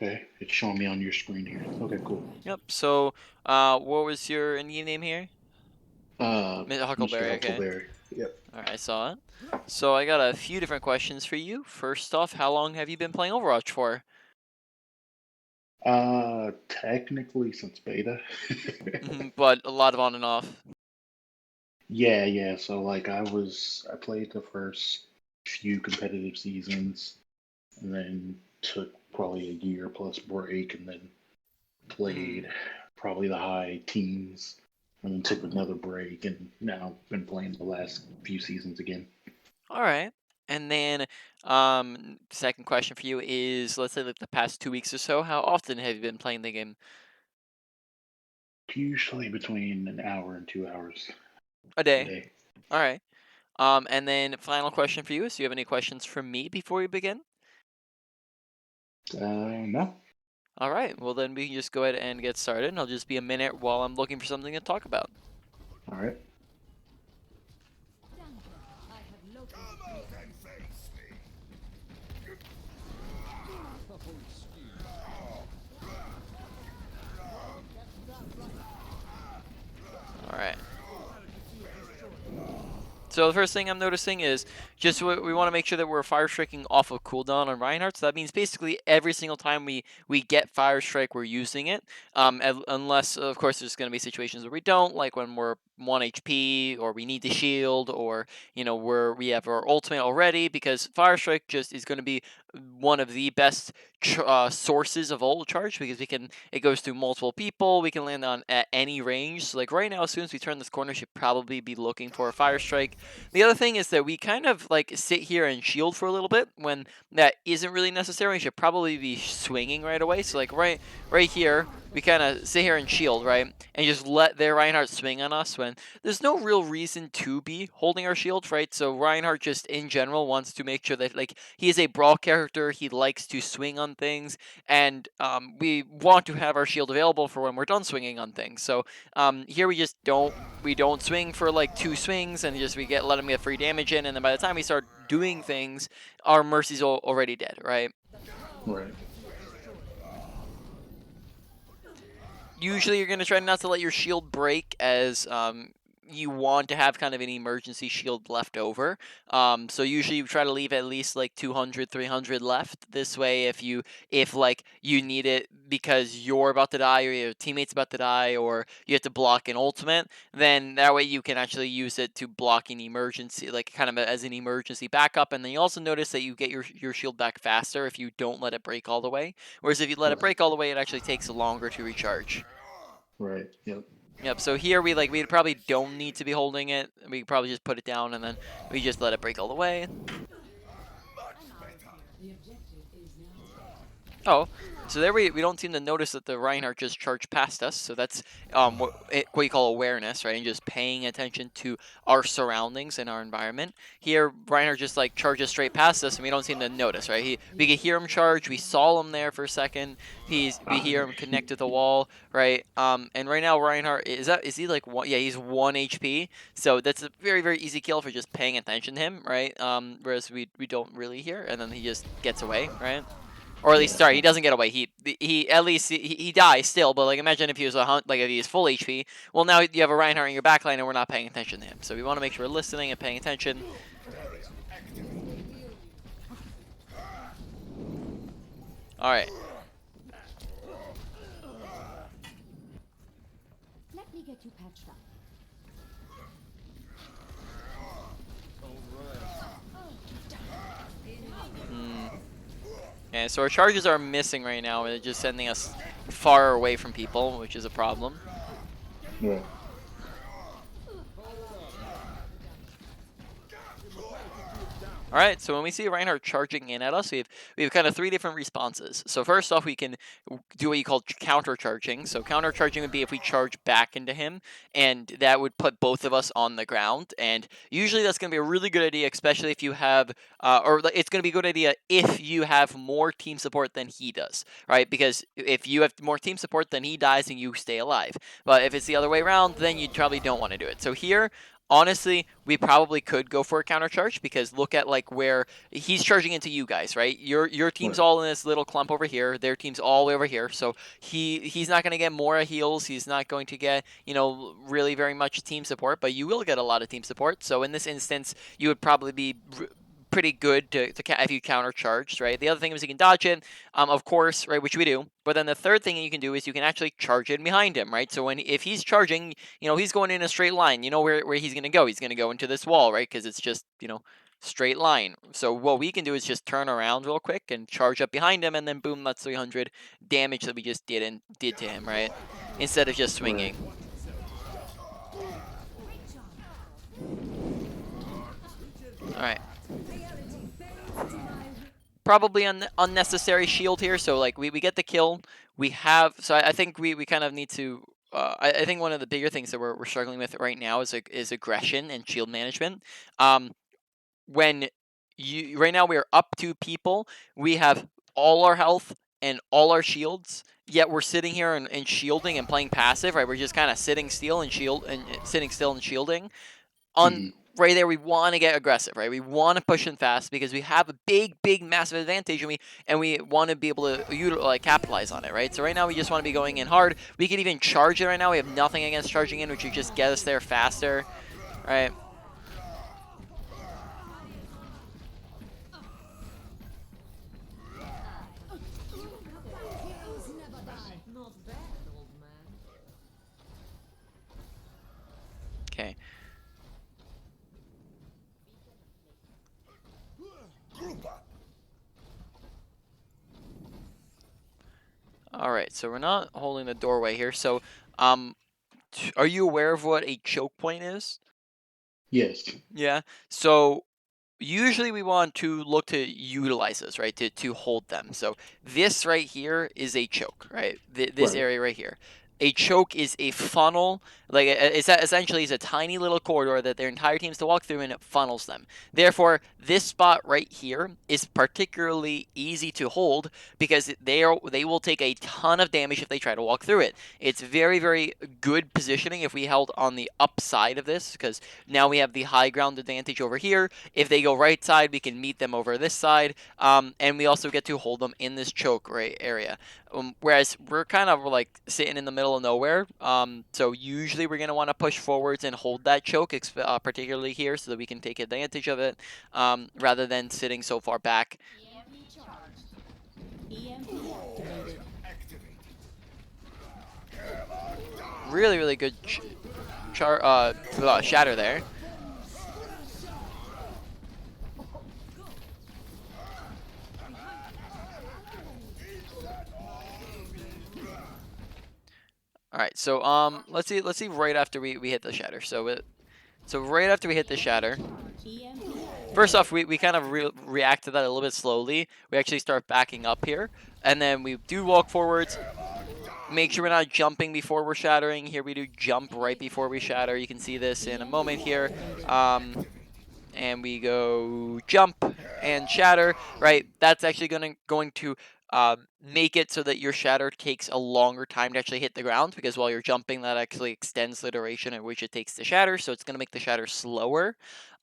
Okay, it's showing me on your screen here. Okay, cool. Yep. So, what was your in-game name here? Mr. Huckleberry. Okay. Huckleberry. Yep. All right, I saw it. So I got a few different questions for you. First off, how long have you been playing Overwatch for? Technically since beta. But a lot of on and off. Yeah. So like I played the first few competitive seasons, and then took probably a year plus break, and then Hmm. played probably the high teens, and then took another break, and now been playing the last few seasons again. All right. And then, second question for you is, let's say like the past 2 weeks or so, how often have you been playing the game? Usually between an hour and 2 hours A a day. day. All right. And then final question for you is, do you have any questions for me before we begin? No. All right. Well, then we can just go ahead and get started, and I'll just be a minute while I'm looking for something to talk about. All right. All right. So the first thing I'm noticing is just we want to make sure that we're fire striking off of cooldown on Reinhardt. So that means basically every single time we get fire strike, we're using it. Unless of course there's going to be situations where we don't, like when we're 1 HP or we need the shield, or we have our ultimate already. Because fire strike just is going to be one of the best sources of ult charge, because it goes through multiple people. We can land on at any range. So like right now, as soon as we turn this corner, should probably be looking for a fire strike. The other thing is that we kind of like sit here and shield for a little bit when that isn't really necessary. We should probably be swinging right away. So like right here, we kind of sit here and shield, right? And just let their Reinhardt swing on us when there's no real reason to be holding our shield, right? So Reinhardt just in general wants to make sure that like he is a brawl character. He likes to swing on things, and we want to have our shield available for when we're done swinging on things. So here we don't swing for like 2 swings, and just we let him get free damage in, and then by the time we start doing things, our Mercy's already dead, right? Right. Usually you're going to try not to let your shield break, as you want to have kind of an emergency shield left over. So usually you try to leave at least like 200, 300 left. This way, if like you need it because you're about to die, or your teammate's about to die, or you have to block an ultimate, then that way you can actually use it to block an emergency, like kind of as an emergency backup. And then you also notice that you get your shield back faster if you don't let it break all the way. Whereas if you let it Right. break all the way, it actually takes longer to recharge. Right. Yep. Yep. So here we probably don't need to be holding it. We probably just put it down, and then we just let it break all the way. Oh, so there we don't seem to notice that the Reinhardt just charged past us. So that's what you call awareness, right? And just paying attention to our surroundings and our environment. Here, Reinhardt just like charges straight past us, and we don't seem to notice, right? We could hear him charge. We saw him there for a second. We hear him connect to the wall, right? And right now Reinhardt is he like one? Yeah, he's 1 HP. So that's a very very easy kill for just paying attention to him, right? Whereas we don't really hear, and then he just gets away, right? Or at least, Yeah. sorry, he doesn't get away. He at least he dies still. But like, imagine if he was like if he is full HP. Well, now you have a Reinhardt in your backline, and we're not paying attention to him. So we want to make sure we're listening and paying attention. All right. Let me get you patched up. Hmm. Yeah. So our charges are missing right now, and they're just sending us far away from people, which is a problem. Yeah. All right, so when we see Reinhardt charging in at us, we have kind of three different responses. So first off, we can do what you call counter charging. So counter charging would be if we charge back into him, and that would put both of us on the ground. And usually that's going to be a really good idea, especially if you have, it's going to be a good idea if you have more team support than he does, right? Because if you have more team support, then he dies and you stay alive. But if it's the other way around, then you probably don't want to do it. So here, honestly, we probably could go for a counter charge because look at like where he's charging into you guys, right? Your team's Right. all in this little clump over here. Their team's all the way over here. So he's not going to get more heals. He's not going to get really very much team support, but you will get a lot of team support. So in this instance, you would probably be pretty good to if you counter charged, right? The other thing is you can dodge it, of course, right, which we do. But then the third thing you can do is you can actually charge it behind him, right? So if he's charging, he's going in a straight line. You know where he's going to go. He's going to go into this wall, right? Because it's just, straight line. So what we can do is just turn around real quick and charge up behind him, and then boom, that's 300 damage that we just did to him, right? Instead of just swinging. Right. All right. Probably unnecessary shield here. So like we get the kill. We have I think we kind of need to. I think one of the bigger things that we're struggling with right now is aggression and shield management. When right now we are up 2 people, we have all our health and all our shields. Yet we're sitting here and shielding and playing passive, right? We're just kind of sitting still and sitting still and shielding. Right there, we want to get aggressive, right? We want to push in fast because we have a big, massive advantage, and we want to be able to capitalize on it, right? So right now, we just want to be going in hard. We could even charge it right now. We have nothing against charging in, which would just get us there faster, right? Okay. All right, so we're not holding the doorway here. So, are you aware of what a choke point is? Yes. Yeah. So usually we want to look to utilize this, right? To hold them. So this right here is a choke, right? This Right. area right here. A choke is a funnel, like it's essentially is a tiny little corridor that their entire team's to walk through, and it funnels them. Therefore, this spot right here is particularly easy to hold because they will take a ton of damage if they try to walk through it. It's very good positioning if we held on the upside of this, because now we have the high ground advantage over here. If they go right side, we can meet them over this side, and we also get to hold them in this choke right area. Whereas we're kind of like sitting in the middle of nowhere, so usually we're going to want to push forwards and hold that choke, particularly here, so that we can take advantage of it, rather than sitting so far back. Really good shatter there. All right, so let's see right after we hit the shatter. So right after we hit the shatter, first off, we kind of react to that a little bit slowly. We actually start backing up here, and then we do walk forwards. Make sure we're not jumping before we're shattering. Here we do jump right before we shatter. You can see this in a moment here. And we go jump and shatter, right? That's actually going to make it so that your shatter takes a longer time to actually hit the ground, because while you're jumping, that actually extends the duration at which it takes to shatter, so it's going to make the shatter slower.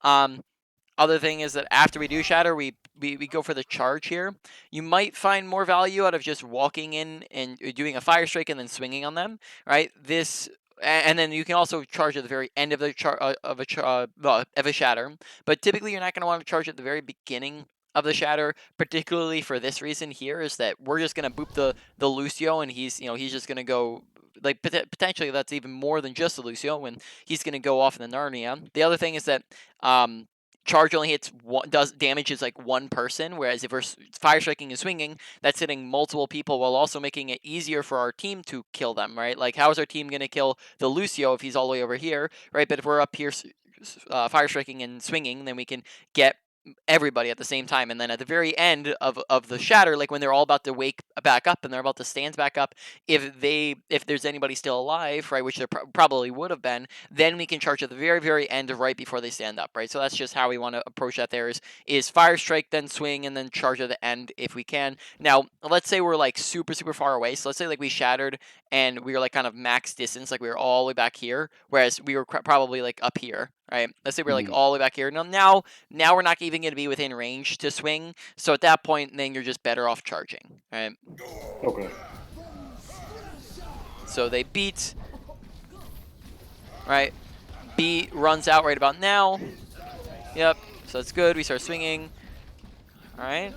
Other thing is that after we do shatter, we go for the charge here. You might find more value out of just walking in and doing a fire strike and then swinging on them, right? And then you can also charge at the very end of the of a shatter. But typically, you're not going to want to charge at the very beginning of the shatter, particularly for this reason here, is that we're just going to boop the Lucio, and he's just going to go, like, potentially that's even more than just the Lucio, when he's going to go off in the Narnia. The other thing is that charge only does damages like one person, whereas if we're fire striking and swinging, that's hitting multiple people while also making it easier for our team to kill them, right? Like, how is our team going to kill the Lucio if he's all the way over here, right? But if we're up here fire striking and swinging, then we can get everybody at the same time. And then at the very end of the shatter, like when they're all about to wake back up and they're about to stand back up, if there's anybody still alive, right, which there probably would have been, then we can charge at the very end right before they stand up, right? So that's just how we want to approach that. There is fire strike, then swing, and then charge at the end if we can. Now let's say we're like super far away, so let's say like we shattered and we were like kind of max distance, like we were all the way back here, whereas we were probably like up here, right? Let's say we're like all the way back here. Now we're not even going to be within range to swing. So at that point, then you're just better off charging, right? Okay. So they beat, right? B runs out right about now. Yep. So that's good. We start swinging. All right.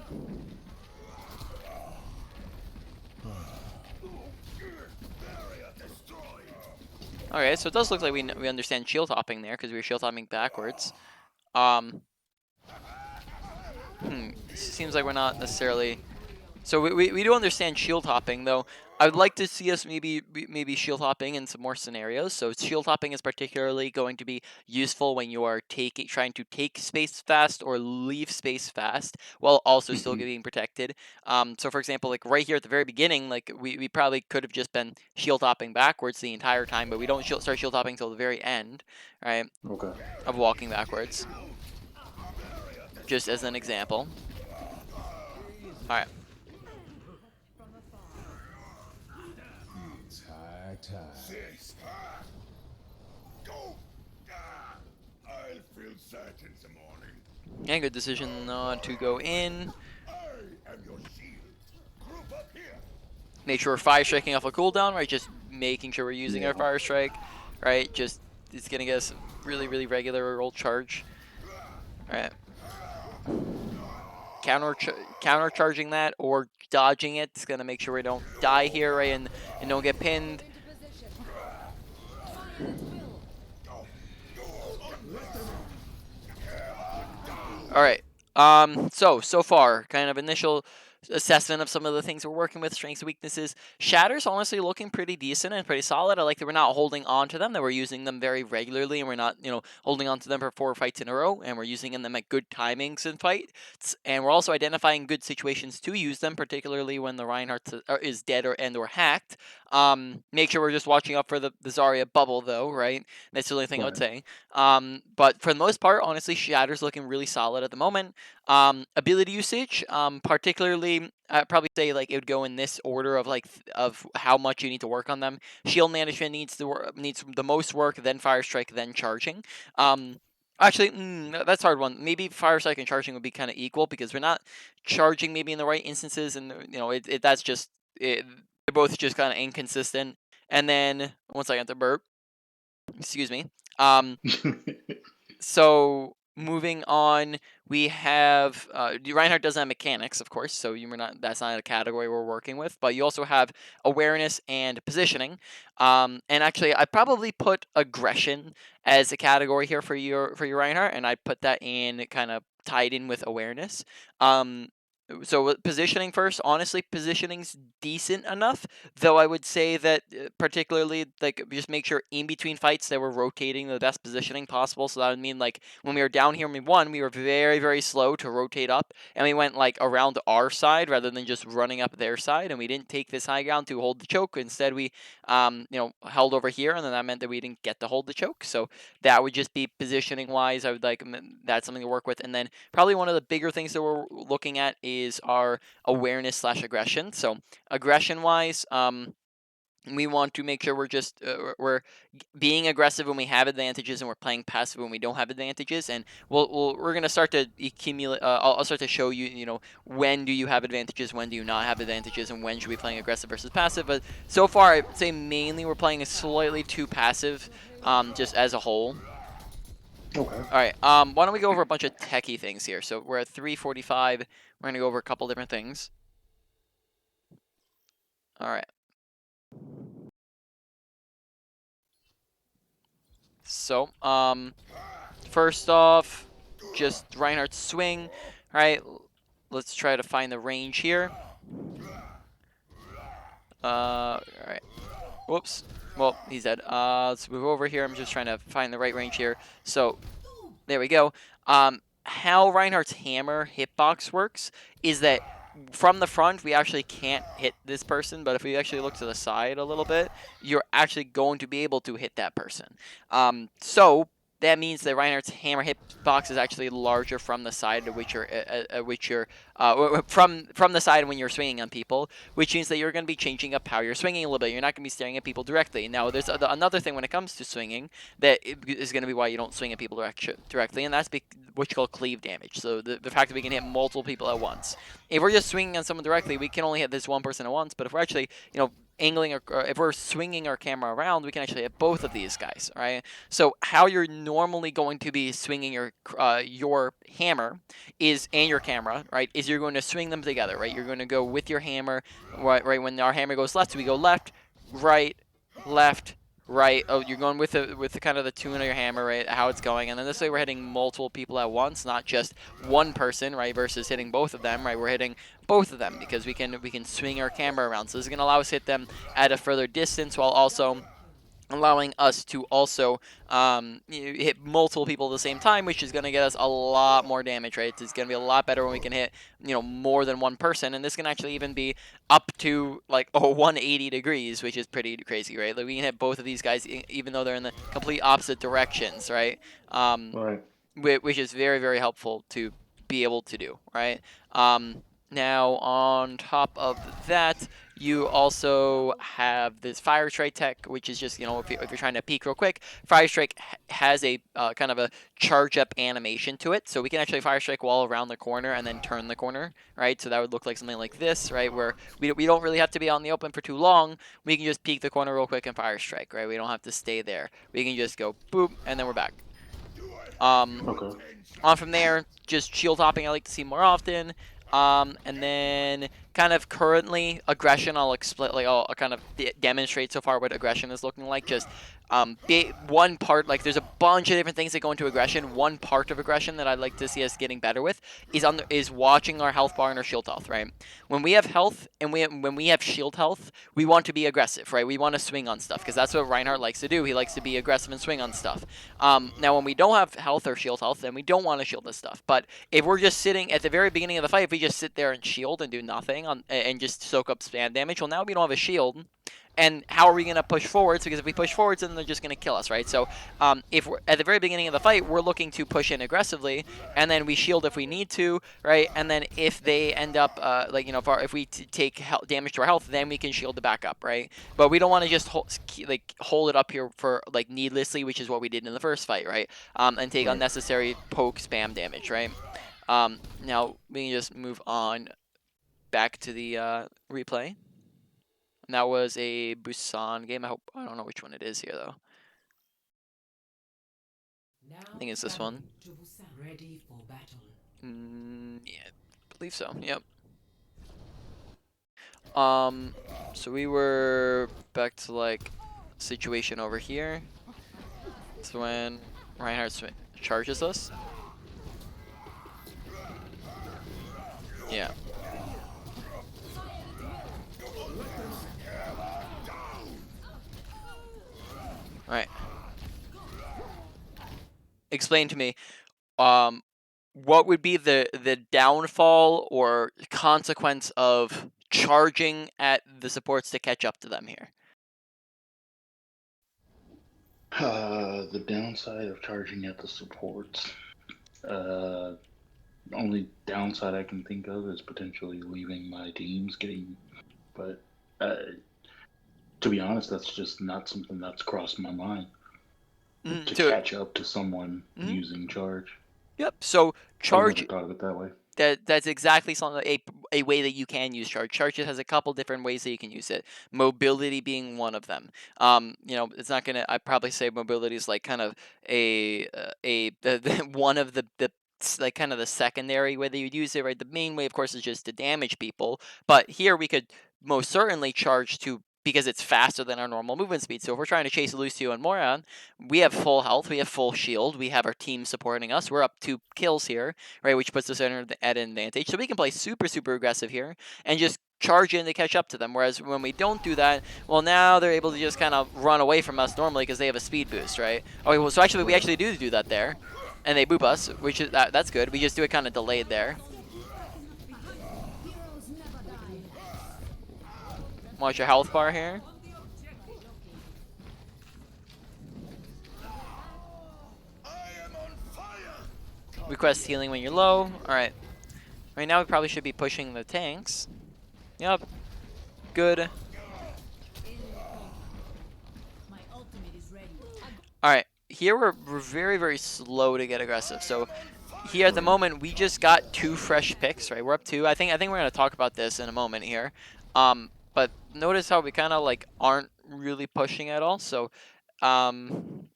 Okay, so it does look like we understand shield hopping there because we were shield hopping backwards. Seems like we're not necessarily. So we do understand shield hopping, though. I would like to see us maybe shield hopping in some more scenarios. So shield hopping is particularly going to be useful when you are trying to take space fast or leave space fast while also still being protected. So for example, like right here at the very beginning, like we probably could have just been shield hopping backwards the entire time, but we don't start shield hopping until the very end, right? Okay. Of walking backwards. Just as an example. All right. And good decision not to go in. Make sure we're fire striking off a cooldown, right? Just making sure we're using our fire strike, right? Just it's gonna get us really, really regular old charge. All right. Counter charging that or dodging it. It's gonna make sure we don't die here, right? And don't get pinned. All right. So far, kind of initial assessment of some of the things we're working with, strengths and weaknesses. Shatter's honestly looking pretty decent and pretty solid. I like that we're not holding on to them, that we're using them very regularly, and we're not, holding on to them for 4 fights in a row, and we're using them at good timings in fights. And we're also identifying good situations to use them, particularly when the Reinhardt is dead or hacked. Make sure we're just watching out for the Zarya bubble, though, right? That's the only thing I would say. But for the most part, honestly, Shatter's looking really solid at the moment. Ability usage, particularly, I'd probably say like it would go in this order of of how much you need to work on them. Shield management needs the most work, then fire strike, then charging. Actually, that's a hard one. Maybe fire strike and charging would be kind of equal because we're not charging maybe in the right instances, and that's just they're both just kind of inconsistent. And then one second, the burp. Excuse me. So moving on, we have Reinhardt doesn't have mechanics, of course, so that's not a category we're working with. But you also have awareness and positioning. And actually, I probably put aggression as a category here for your Reinhardt, and I put that in kind of tied in with awareness. So positioning first, honestly, positioning's decent enough, though I would say that particularly, like, just make sure in between fights that we're rotating the best positioning possible. So that would mean, like, when we were down here and we won, we were very, very slow to rotate up, and we went, like, around our side rather than just running up their side, and we didn't take this high ground to hold the choke. Instead, we, held over here, and then that meant that we didn't get to hold the choke. So that would just be positioning-wise. I would like that's something to work with. And then probably one of the bigger things that we're looking at is our awareness/aggression. So aggression-wise, we want to make sure we're being aggressive when we have advantages, and we're playing passive when we don't have advantages. And we're gonna start to accumulate. I'll start to show you, when do you have advantages, when do you not have advantages, and when should we be playing aggressive versus passive. But so far, I'd say mainly we're playing slightly too passive, just as a whole. Okay. All right. Why don't we go over a bunch of techie things here? So we're at 3:45. We're gonna go over a couple different things. All right. So, first off, just Reinhardt Swing. All right. Let's try to find the range here. All right. Whoops. Well, he's dead. Let's move over here. I'm just trying to find the right range here. So, there we go. How Reinhardt's hammer hitbox works is that from the front, we actually can't hit this person, but if we actually look to the side a little bit, you're actually going to be able to hit that person. So that means that Reinhardt's hammer hitbox is actually larger from the side, which you're from the side when you're swinging on people, which means that you're going to be changing up how you're swinging a little bit. You're not going to be staring at people directly. Now, there's another thing when it comes to swinging that is going to be why you don't swing at people directly, and that's what you call cleave damage. So the fact that we can hit multiple people at once. If we're just swinging on someone directly, we can only hit this one person at once. But if we're actually, angling or if we're swinging our camera around, we can actually hit both of these guys, right? So how you're normally going to be swinging your hammer and your camera, right, is you're going to swing them together, right? You're going to go with your hammer, right when our hammer goes left, so we go left, right, left, right. Oh, you're going with the kind of the tune of your hammer, right? How it's going, and then this way we're hitting multiple people at once, not just one person, right? Versus hitting both of them, right? We're hitting both of them because we can swing our camera around. So this is going to allow us to hit them at a further distance while also allowing us to also hit multiple people at the same time, which is going to get us a lot more damage, right? It's going to be a lot better when we can hit, more than one person, and this can actually even be up to like 180 degrees, which is pretty crazy, right? Like we can hit both of these guys even though they're in the complete opposite directions, right? Right. Which is very, very helpful to be able to do, right? Now, on top of that, you also have this Fire Strike tech, which is just, if you're trying to peek real quick, Fire Strike has a kind of a charge up animation to it. So we can actually Fire Strike while around the corner and then turn the corner, right? So that would look like something like this, right? Where we don't really have to be on the open for too long. We can just peek the corner real quick and Fire Strike, right? We don't have to stay there. We can just go boop, and then we're back. Okay. On from there, just shield hopping I like to see more often. And then kind of currently aggression, I'll explain, like I'll kind of demonstrate so far what aggression is looking like. Just one part, like there's a bunch of different things that go into aggression. One part of aggression that I'd like to see us getting better with is watching our health bar and our shield health, right? When we have health and when we have shield health, we want to be aggressive, right? We want to swing on stuff because that's what Reinhardt likes to do. He likes to be aggressive and swing on stuff. Now, when we don't have health or shield health, then we don't want to shield this stuff. But if we're just sitting at the very beginning of the fight, if we just sit there and shield and do nothing and just soak up spam damage, well, now we don't have a shield. And how are we going to push forwards? Because if we push forwards, then they're just going to kill us, right? So if we're at the very beginning of the fight, we're looking to push in aggressively, and then we shield if we need to, right? And then if they end up, if we take damage to our health, then we can shield to back up, right? But we don't want to just hold it up here for needlessly, which is what we did in the first fight, right? And take unnecessary poke spam damage, right? Now we can just move on back to the replay. And that was a Busan game. I don't know which one it is here though. I think it's this one. Ready for battle. Yeah, I believe so. Yep. So we were back to like situation over here. It's when Reinhardt Swing charges us. Yeah. Alright. Explain to me, what would be the downfall or consequence of charging at the supports to catch up to them here? The downside of charging at the supports. Only downside I can think of is potentially leaving my teams but to be honest, that's just not something that's crossed my mind. To catch up to someone using charge. Yep. So charge. I never thought of it that way. That's exactly something a way that you can use charge. Charge has a couple different ways that you can use it. Mobility being one of them. It's not gonna. I probably say mobility is like kind of one of the like kind of the secondary way that you'd use it, right? The main way, of course, is just to damage people. But here we could most certainly charge because it's faster than our normal movement speed. So if we're trying to chase Lucio and Moran, we have full health, we have full shield, we have our team supporting us. We're up 2 kills here, right, which puts us at an advantage. So we can play super, super aggressive here and just charge in to catch up to them. Whereas when we don't do that, well, now they're able to just kind of run away from us normally because they have a speed boost, right? Okay, well, so actually we actually do that there, and they boop us, which is that's good. We just do it kind of delayed there. Watch your health bar here. Request healing when you're low. Alright. Right now we probably should be pushing the tanks. Yep. Good. Alright, here we're very, very slow to get aggressive. So here at the moment, we just got 2 fresh picks, right? We're up 2. I think we're going to talk about this in a moment here. But notice how we kind of like aren't really pushing at all. So I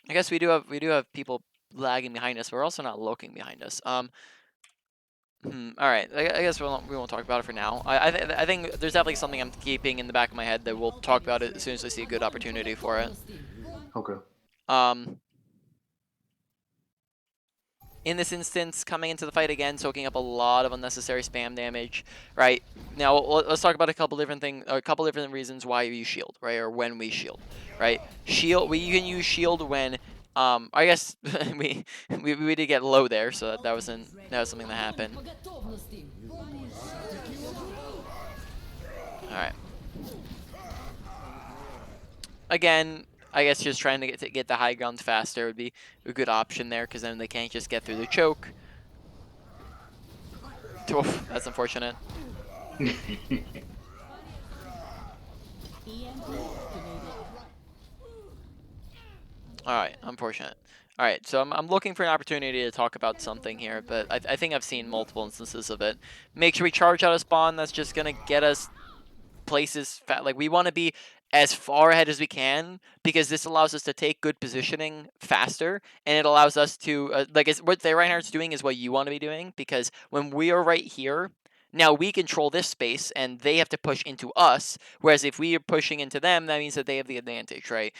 guess we do have people lagging behind us. But we're also not looking behind us. All right, I guess we won't talk about it for now. I think there's definitely something I'm keeping in the back of my head that we'll talk about it as soon as I see a good opportunity for it. Okay. In this instance, coming into the fight again, soaking up a lot of unnecessary spam damage, right? Now, let's talk about a couple different reasons why we shield, right? Or when we shield, right? Shield, you can use shield when, I guess we did get low there, so that was something that happened. All right. Again, I guess just trying to get the high ground faster would be a good option there, because then they can't just get through the choke. Oof, that's unfortunate. Alright, unfortunate. Alright, so I'm looking for an opportunity to talk about something here, but I think I've seen multiple instances of it. Make sure we charge out a spawn. That's just going to get us places like we want to be as far ahead as we can, because this allows us to take good positioning faster, and it allows us to what the Reinhardt's doing is what you want to be doing, because when we are right here, now we control this space and they have to push into us, whereas if we are pushing into them, that means that they have the advantage, right?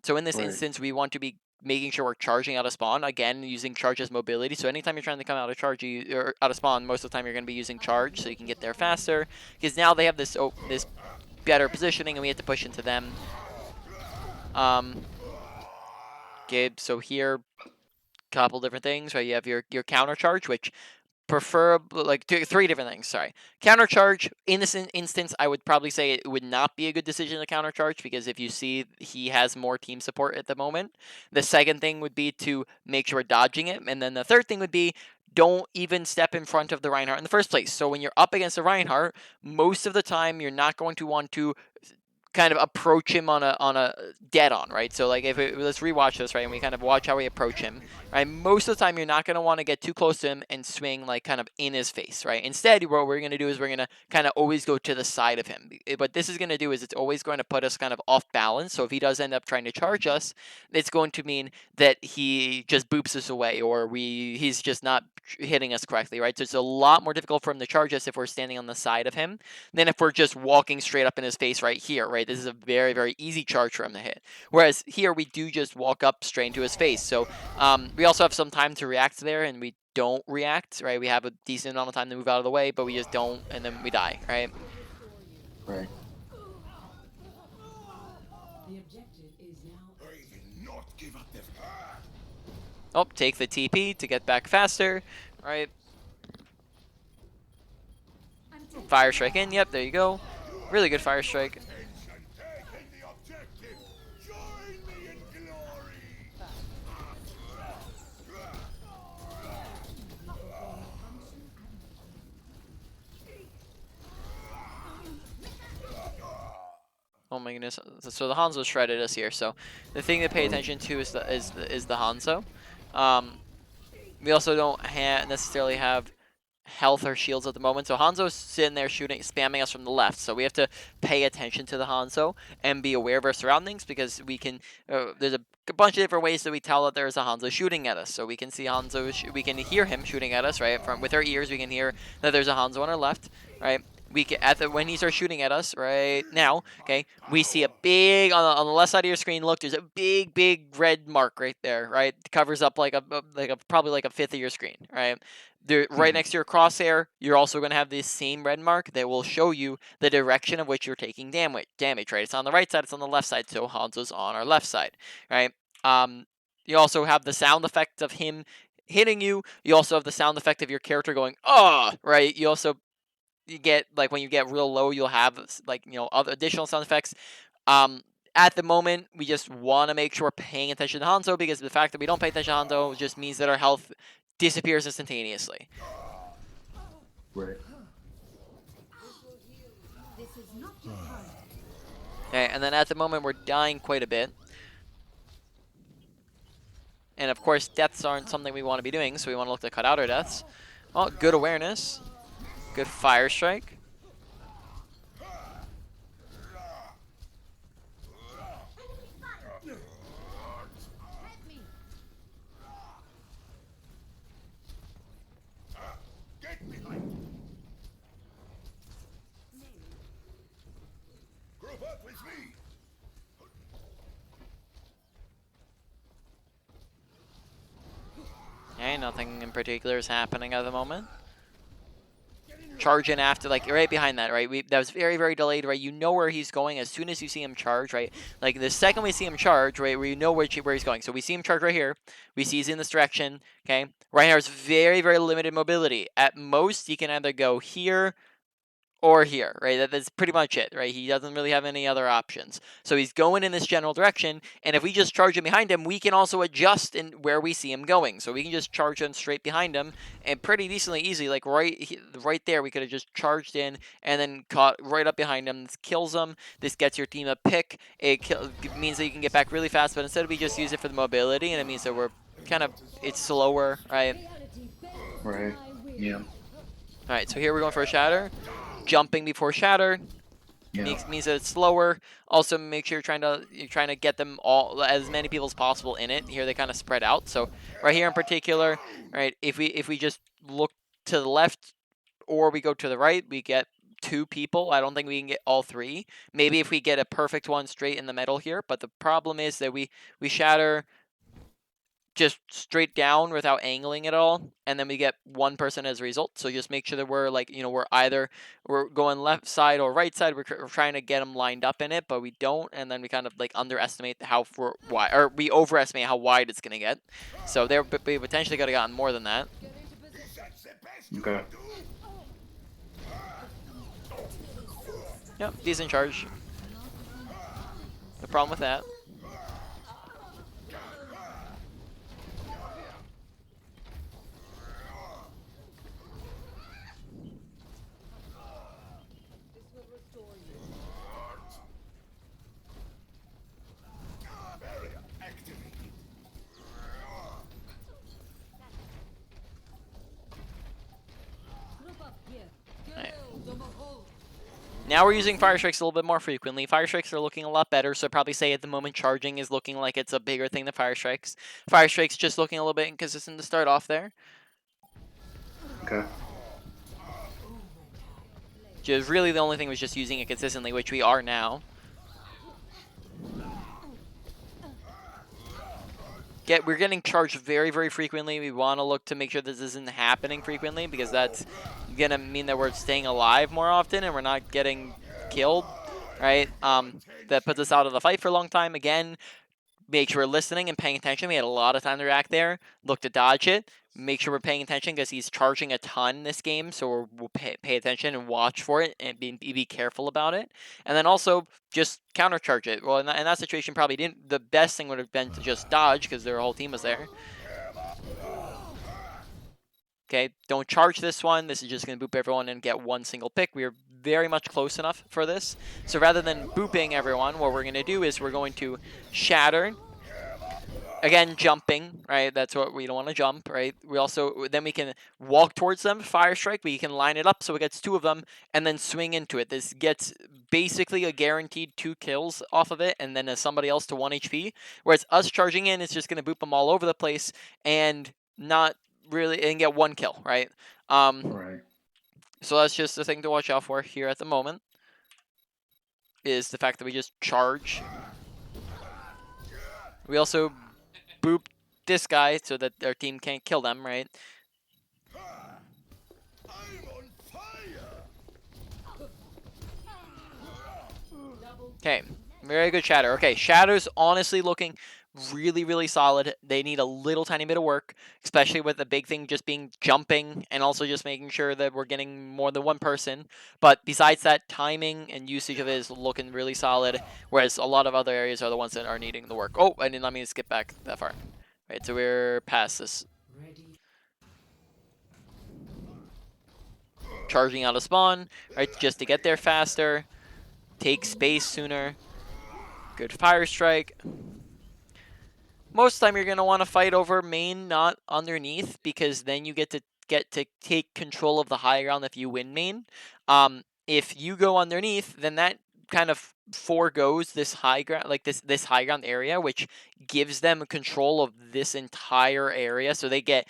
So in this instance, we want to be making sure we're charging out of spawn, again using charge as mobility. So anytime you're trying to come out of charge or out of spawn, most of the time you're going to be using charge so you can get there faster, because now they have this this better positioning and we have to push into them. Okay, so here, couple different things, right? You have your counter charge, which preferably like 3 different things. Sorry, counter charge. In this instance, I would probably say it would not be a good decision to counter charge, because if you see he has more team support at the moment. The second thing would be to make sure we're dodging it, and then the third thing would be don't even step in front of the Reinhardt in the first place. So when you're up against a Reinhardt, most of the time you're not going to want to kind of approach him on a dead on, right? So like let's rewatch this, right, and we kind of watch how we approach him, right? Most of the time you're not going to want to get too close to him and swing like kind of in his face, right? Instead, what we're going to do is we're going to kind of always go to the side of him. What this is going to do is it's always going to put us kind of off balance. So if he does end up trying to charge us, it's going to mean that he just boops us away, or he's just not hitting us correctly, right? So it's a lot more difficult for him to charge us if we're standing on the side of him than if we're just walking straight up in his face right here, right? This is a very, very easy charge for him to hit. Whereas here we do just walk up straight into his face. So we also have some time to react there, and we don't react, right? We have a decent amount of time to move out of the way, but we just don't, and then we die, right? Right. The objective is now. Oh, take the TP to get back faster, right? Fire strike in, yep, there you go. Really good fire strike. Oh my goodness! So the Hanzo shredded us here. So the thing to pay attention to is the Hanzo. We also don't necessarily have health or shields at the moment. So Hanzo's sitting there spamming us from the left. So we have to pay attention to the Hanzo and be aware of our surroundings, because we can. There's a bunch of different ways that we tell that there's a Hanzo shooting at us. So we can see Hanzo. We can hear him shooting at us, right? With our ears, we can hear that there's a Hanzo on our left, right? We can, when he starts shooting at us right now, okay, we see a big on the left side of your screen. Look, there's a big red mark right there, right? It covers up like a probably like a fifth of your screen, right? Right next to your crosshair, you're also going to have this same red mark that will show you the direction of which you're taking damage, right? It's on the right side, it's on the left side, so Hanzo's on our left side, right? You also have the sound effect of him hitting you. You also have the sound effect of your character going, oh, right? You get, like, when you get real low, you'll have, like, other additional sound effects. At the moment, we just want to make sure we're paying attention to Hanzo, because the fact that we don't pay attention to Hanzo just means that our health disappears instantaneously. Right. This is not your time. Okay, and then at the moment we're dying quite a bit. And of course, deaths aren't something we want to be doing, so we want to look to cut out our deaths. Well, good awareness. Good fire strike. Help me. Get behind. Group up with me. Okay, nothing in particular is happening at the moment. Charge in after, like, right behind that, right? That was very, very delayed, right? You know where he's going as soon as you see him charge, right? Like, the second we see him charge, right, we know where he's going. So we see him charge right here. We see he's in this direction, okay? Reinhardt's very, very limited mobility. At most, he can either go here or here, right? That's pretty much it, right? He doesn't really have any other options. So he's going in this general direction, and if we just charge him behind him, we can also adjust in where we see him going. So we can just charge him straight behind him, and pretty decently easy, like right there, we could have just charged in and then caught right up behind him. This kills him. This gets your team a pick. It means that you can get back really fast, but instead we just use it for the mobility, and it means that we're kind of, it's slower, right? Reality bends Right. to my will. Yeah. All right, so here we're going for a shatter. Jumping before shatter Yeah. means that it's slower. Also, make sure you're trying to get them all, as many people as possible in it. Here they kind of spread out. So right here in particular, right, if we just look to the left or we go to the right, we get 2 people. I don't think we can get all 3. Maybe if we get a perfect one straight in the middle here, but the problem is that we shatter just straight down without angling at all, and then we get 1 person as a result. So just make sure that we're, like, you know, we're going left side or right side. We're trying to get them lined up in it, but we don't, and then we kind of like underestimate how wide, or we overestimate how wide it's gonna get. So we potentially could have gotten more than that. That's the best you Okay. can do. Yep, decent charge. No problem with that. Barrier activated. Group up here. Right. Go, Domoho. Now we're using fire strikes a little bit more frequently. Fire strikes are looking a lot better, so I'd probably say at the moment charging is looking like it's a bigger thing than fire strikes. Fire strikes just looking a little bit inconsistent to start off there. Okay. Just really the only thing was just using it consistently, which we are now. We're getting charged very, very frequently. We want to look to make sure this isn't happening frequently, because that's going to mean that we're staying alive more often and we're not getting killed, right? That puts us out of the fight for a long time. Again, make sure we're listening and paying attention. We had a lot of time to react there. Look to dodge it. Make sure we're paying attention because he's charging a ton this game, so we'll pay attention and watch for it and be careful about it. And then also just countercharge it. Well, in that situation, probably didn't. The best thing would have been to just dodge because their whole team was there. Okay, don't charge this one. This is just going to boop everyone and get 1 single pick. We are very much close enough for this. So rather than booping everyone, what we're going to do is we're going to shatter. Again, jumping, right? That's what we don't want to jump, right? Then we can walk towards them, fire strike. We can line it up so it gets 2 of them, and then swing into it. This gets basically a guaranteed 2 kills off of it, and then somebody else to 1 HP. Whereas us charging in, it's just going to boop them all over the place and not really, and get 1 kill, right? Right. So that's just the thing to watch out for here at the moment, is the fact that we just charge. We also boop this guy so that their team can't kill them, right? I'm on fire. Okay, very good shatter. Okay, Shadow's honestly looking really, really solid. They need a little tiny bit of work, especially with the big thing just being jumping and also just making sure that we're getting more than 1 person. But besides that, timing and usage of it is looking really solid, whereas a lot of other areas are the ones that are needing the work. Oh, I didn't let me skip back that far. Right, so we're past this. Ready. charging out of spawn, right, just to get there faster, take space sooner. Good fire strike. Most of the time you're going to want to fight over main, not underneath, because then you get to take control of the high ground if you win main. If you go underneath, then that kind of foregoes this high ground, like this high ground area, which gives them control of this entire area. So they get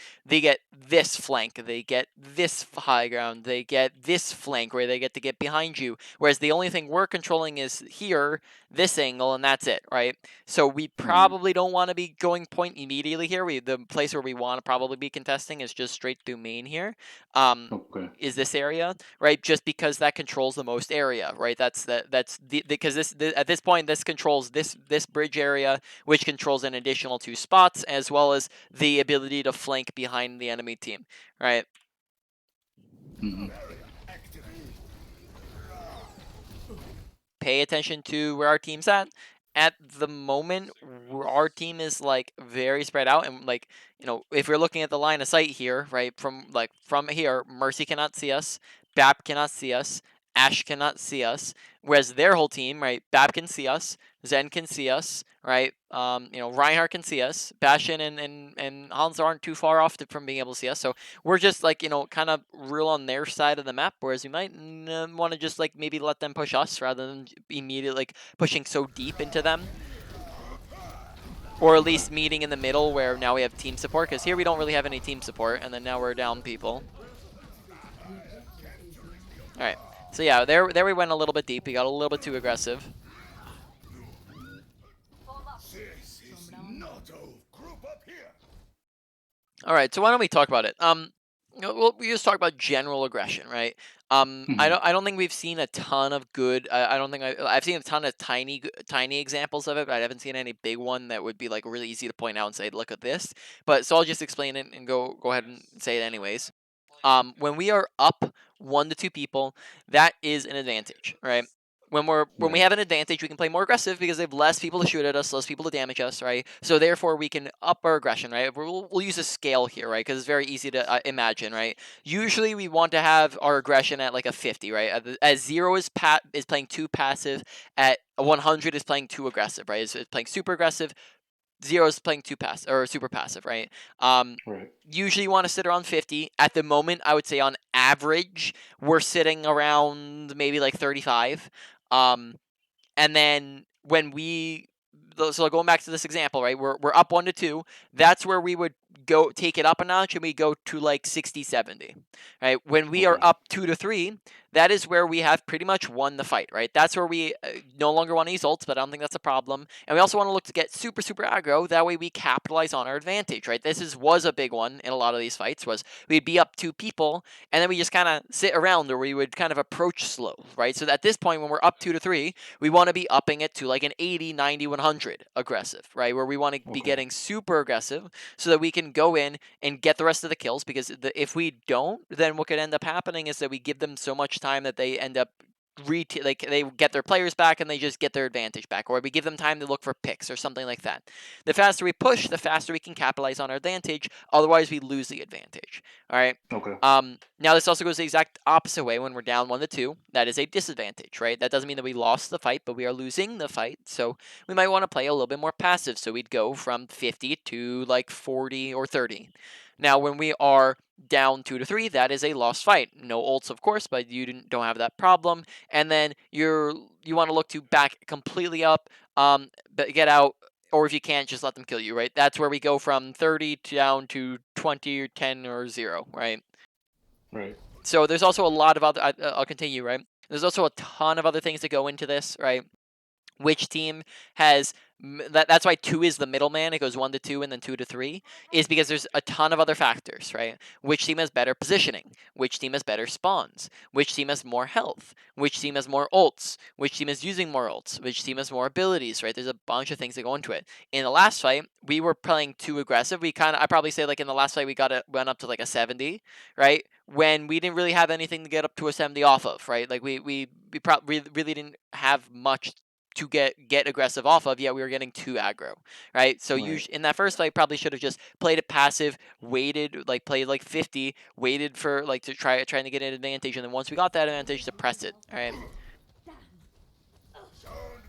this flank, they get this high ground, they get this flank where they get to get behind you. Whereas the only thing we're controlling is here, this angle, and that's it, right? So we probably don't want to be going point immediately here. The place where we want to probably be contesting is just straight through main here. Okay. Is this area, right? Just because that controls the most area, right? That's because this at this point this controls this bridge area, which controls an additional 2 spots, as well as the ability to flank behind the enemy team, right? Pay attention to where our team's at. At the moment, our team is like very spread out, and like, you know, if we're looking at the line of sight here, right, from here, Mercy cannot see us, Bap cannot see us, Ash cannot see us, whereas their whole team, right, Bap can see us, Zen can see us, right, you know, Reinhardt can see us, Bastion and Hans aren't too far off from being able to see us, so we're just like, you know, kind of real on their side of the map, whereas we might want to just like maybe let them push us rather than immediately like pushing so deep into them. Or at least meeting in the middle where now we have team support, because here we don't really have any team support, and then now we're down people. Alright, so yeah, there we went a little bit deep. We got a little bit too aggressive. Alright, so why don't we talk about it? We just talk about general aggression, right? I don't think we've seen a ton of good. I don't think I've seen a ton of tiny examples of it, but I haven't seen any big one that would be like really easy to point out and say, look at this. But so I'll just explain it and go ahead and say it anyways. When we are up 1 to 2 people, that is an advantage, right? When we have an advantage, we can play more aggressive because they have less people to shoot at us, less people to damage us, right? So therefore, we can up our aggression, right? We'll use a scale here, right? Because it's very easy to imagine, right? Usually, we want to have our aggression at like a 50, right? As 0 is playing too passive, at 100 is playing too aggressive, right? It's playing super aggressive. 0 is playing too passive or super passive, right? Right. Usually you want to sit around 50. At the moment, I would say on average, we're sitting around maybe like 35. And then when so going back to this example, right? We're up 1 to 2. That's where we would go take it up a notch, and we go to like 60, 70. Right? When we are up 2 to 3, that is where we have pretty much won the fight, right? That's where we no longer want to use ults, but I don't think that's a problem. And we also want to look to get super, super aggro. That way we capitalize on our advantage, right? Was a big one in a lot of these fights, was we'd be up 2 people, and then we just kind of sit around, or we would kind of approach slow, right? So at this point, when we're up 2 to 3, we want to be upping it to like an 80, 90, 100 aggressive, right? Where we want to be getting super aggressive so that we can go in and get the rest of the kills, because if we don't, then what could end up happening is that we give them so much time that they end up they get their players back and they just get their advantage back, or we give them time to look for picks or something like that. The faster we push, the faster we can capitalize on our advantage. Otherwise, we lose the advantage. All right. Okay. Now this also goes the exact opposite way. When we're down 1 to 2, that is a disadvantage, right? That doesn't mean that we lost the fight, but we are losing the fight. So we might want to play a little bit more passive. So we'd go from 50 to like 40 or 30. Now, when we are down 2 to 3, that is a lost fight. No ults, of course, but you don't have that problem. And then you want to look to back completely up, but get out, or if you can't, just let them kill you, right? That's where we go from 30 down to 20 or 10 or 0, right? Right. So there's also a lot of other. I'll continue, right? There's also a ton of other things that go into this, right? Which team has that's why 2 is the middleman. It goes 1 to 2 and then 2 to 3, is because there's a ton of other factors, right? Which team has better positioning? Which team has better spawns? Which team has more health? Which team has more ults? Which team is using more ults? Which team has more abilities, right? There's a bunch of things that go into it. In the last fight, we were playing too aggressive. I probably say like in the last fight we went up to like a 70, right? When we didn't really have anything to get up to a 70 off of, right? Like we really didn't have much to get aggressive off of, yet we were getting too aggro, right? So Right. in that first fight, probably should have just played it passive, waited, like played like 50, waited for like to trying to get an advantage, and then once we got that advantage, to press it, all right? Don't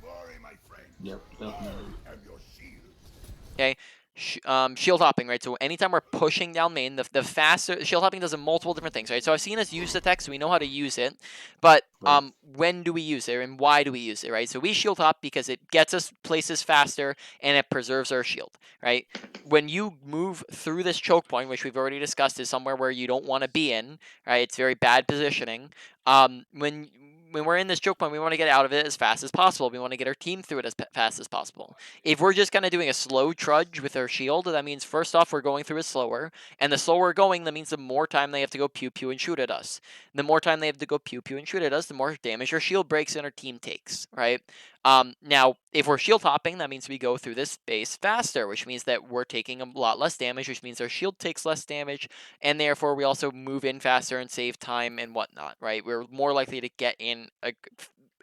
worry, my friend. Yep, definitely. I am your shield. Okay. Shield hopping, right? So anytime we're pushing down main, the faster shield hopping does multiple different things, right? So I've seen us use the tech, so we know how to use it. But Right. when do we use it and why do we use it, right? So we shield hop because it gets us places faster and it preserves our shield, right? When you move through this choke point, which we've already discussed is somewhere where you don't want to be in, right? It's very bad positioning. When we're in this choke point, we want to get out of it as fast as possible. We want to get our team through it as fast as possible. If we're just kind of doing a slow trudge with our shield, that means first off we're going through it slower, and the slower we're going, that means the more time they have to go pew pew and shoot at us. The more time they have to go pew pew and shoot at us, the more damage our shield breaks and our team takes, right? Now, if we're shield hopping, that means we go through this space faster, which means that we're taking a lot less damage, which means our shield takes less damage, and therefore we also move in faster and save time and whatnot, right? We're more likely to get in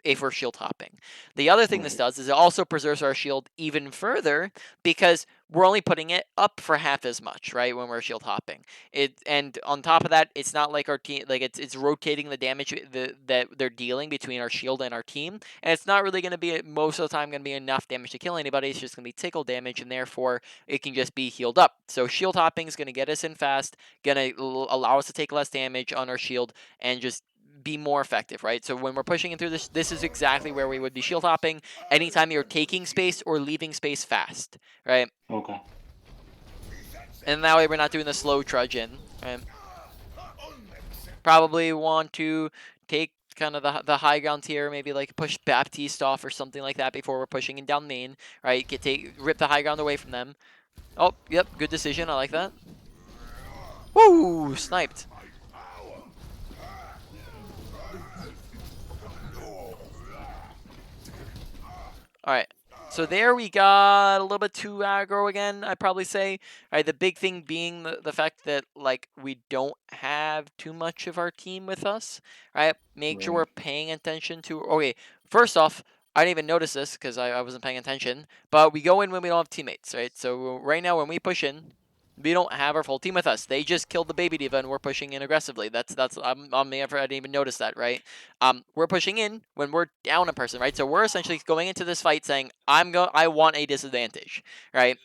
if we're shield hopping. The other thing this Right. does is it also preserves our shield even further because we're only putting it up for half as much, right? When we're shield hopping, and on top of that, it's not like our team, like it's rotating the damage that they're dealing between our shield and our team, and it's not really going to be most of the time going to be enough damage to kill anybody. It's just going to be tickle damage, and therefore it can just be healed up. So shield hopping is going to get us in fast, going to allow us to take less damage on our shield, and just be more effective, right? So when we're pushing in through this is exactly where we would be shield hopping anytime you're taking space or leaving space fast, right? Okay. And that way we're not doing the slow trudge in, right? Probably want to take kind of the high ground here, maybe like push Baptiste off or something like that before we're pushing in down main, right? Rip the high ground away from them. Oh, yep, good decision. I like that. Woo, sniped. All right. So there we got a little bit too aggro again, I'd probably say. All right, the big thing being the fact that, like, we don't have too much of our team with us, right? Make sure we're Right. paying attention to... Okay, first off, I didn't even notice this because I wasn't paying attention, but we go in when we don't have teammates, right? So right now when we push in, we don't have our full team with us. They just killed the baby diva and we're pushing in aggressively. I'm on me. I didn't even notice that, right? We're pushing in when we're down a person, right? So we're essentially going into this fight saying, I want a disadvantage, right?